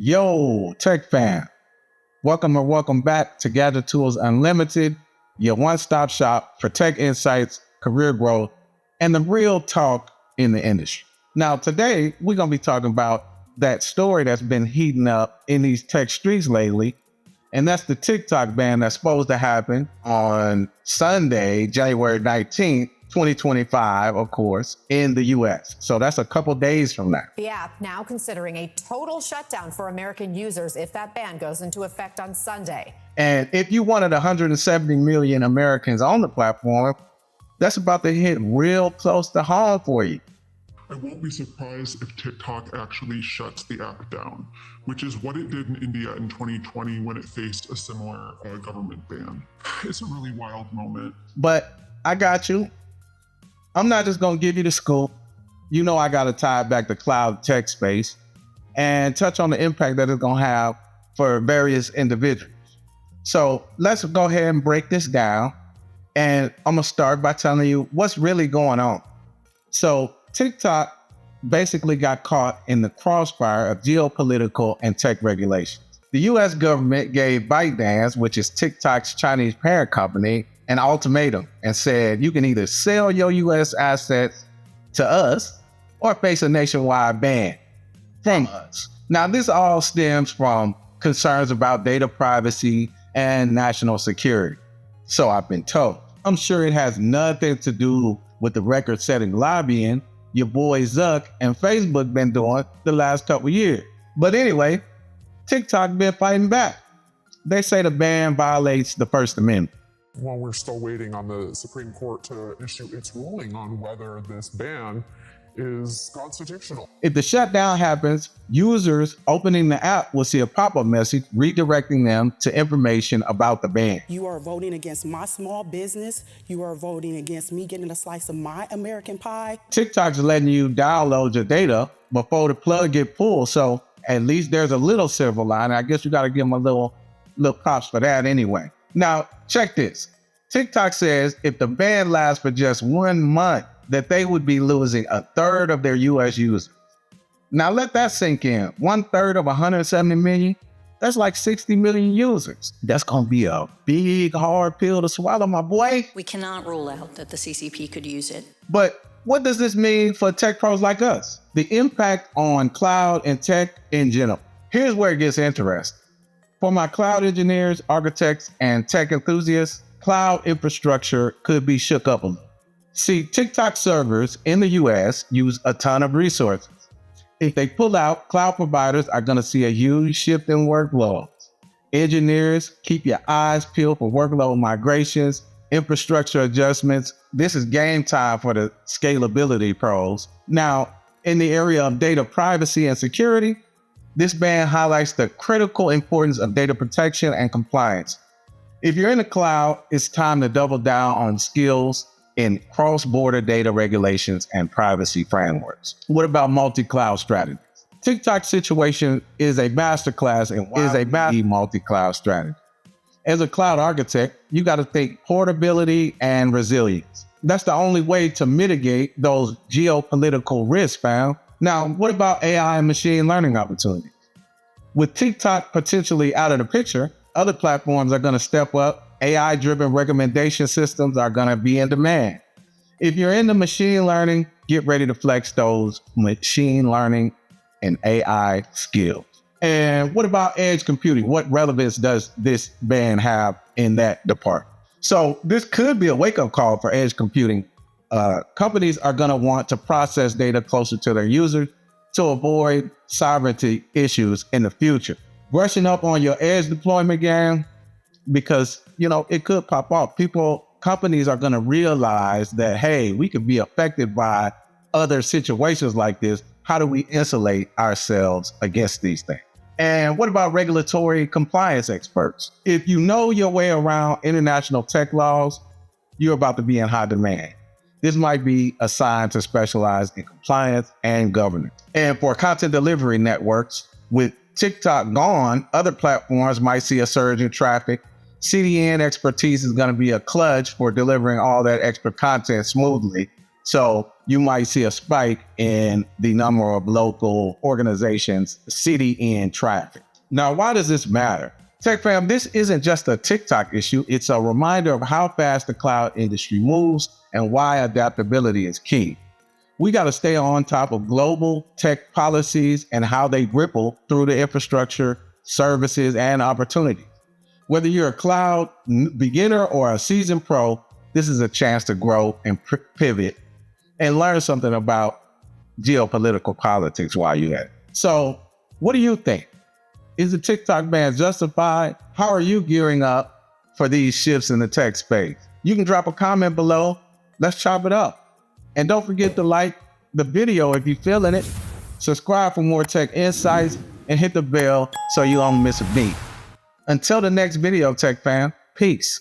Yo, tech fam. Welcome back to Gadgetools Unlimited, your one-stop shop for tech insights, career growth, and the real talk in the industry. Now, today, we're going to be talking about that story that's been heating up in these tech streets lately, and that's the TikTok ban that's supposed to happen on Sunday, January 19th, 2025, of course, in the US. So that's a couple days from now. The app now considering a total shutdown for American users if that ban goes into effect on Sunday. And if you wanted 170 million Americans on the platform, that's about to hit real close to home for you. I won't be surprised if TikTok actually shuts the app down, which is what it did in India in 2020 when it faced a similar government ban. It's a really wild moment. But I got you. I'm not just going to give you the scoop. You know I got to tie it back to cloud tech space and touch on the impact that it's going to have for various individuals. So let's go ahead and break this down. And I'm going to start by telling you what's really going on. So TikTok basically got caught in the crossfire of geopolitical and tech regulations. The US government gave ByteDance, which is TikTok's Chinese parent company, an ultimatum and said, you can either sell your US assets to us or face a nationwide ban from us. Now, this all stems from concerns about data privacy and national security. So I've been told. I'm sure it has nothing to do with the record-setting lobbying your boy Zuck and Facebook been doing the last couple years. But anyway, TikTok been fighting back. They say the ban violates the First Amendment. While we're still waiting on the Supreme Court to issue its ruling on whether this ban is constitutional. If the shutdown happens, users opening the app will see a pop-up message redirecting them to information about the ban. You are voting against my small business. You are voting against me getting a slice of my American pie. TikTok's letting you download your data before the plug get pulled, so at least there's a little silver line. I guess you got to give them a little props for that anyway. Now, check this. TikTok says if the ban lasts for just 1 month, that they would be losing a third of their US users. Now let that sink in. 1/3 of 170 million, that's like 60 million users. That's gonna be a big, hard pill to swallow, my boy. We cannot rule out that the CCP could use it. But what does this mean for tech pros like us? The impact on cloud and tech in general. Here's where it gets interesting. For my cloud engineers, architects, and tech enthusiasts, cloud infrastructure could be shook up a little. See, TikTok servers in the US use a ton of resources. If they pull out, cloud providers are going to see a huge shift in workloads. Engineers, keep your eyes peeled for workload migrations, infrastructure adjustments. This is game time for the scalability pros. Now, in the area of data privacy and security, this ban highlights the critical importance of data protection and compliance. If you're in the cloud, it's time to double down on skills in cross-border data regulations and privacy frameworks. What about multi-cloud strategies? TikTok's situation is a masterclass in multi-cloud strategy. As a cloud architect, you got to think portability and resilience. That's the only way to mitigate those geopolitical risks, fam. Now, what about AI and machine learning opportunities? With TikTok potentially out of the picture, other platforms are going to step up. AI-driven recommendation systems are going to be in demand. If you're into machine learning, get ready to flex those machine learning and AI skills. And what about edge computing? What relevance does this ban have in that department? So this could be a wake-up call for edge computing. Companies are going to want to process data closer to their users to avoid sovereignty issues in the future. Brushing up on your edge deployment game, because, it could pop off. Companies are going to realize that, hey, we could be affected by other situations like this. How do we insulate ourselves against these things? And what about regulatory compliance experts? If you know your way around international tech laws, you're about to be in high demand. This might be assigned to specialize in compliance and governance. And for content delivery networks, with TikTok gone, other platforms might see a surge in traffic. CDN expertise is going to be a clutch for delivering all that extra content smoothly. So you might see a spike in the number of local organizations, city in traffic. Now, why does this matter? Tech fam, this isn't just a TikTok issue. It's a reminder of how fast the cloud industry moves and why adaptability is key. We got to stay on top of global tech policies and how they ripple through the infrastructure, services, and opportunities. Whether you're a cloud beginner or a seasoned pro, this is a chance to grow and pivot and learn something about geopolitical politics while you're at it. So what do you think? Is the TikTok ban justified? How are you gearing up for these shifts in the tech space? You can drop a comment below. Let's chop it up. And don't forget to like the video if you're feeling it. Subscribe for more tech insights and hit the bell so you don't miss a beat. Until the next video, tech fam, peace.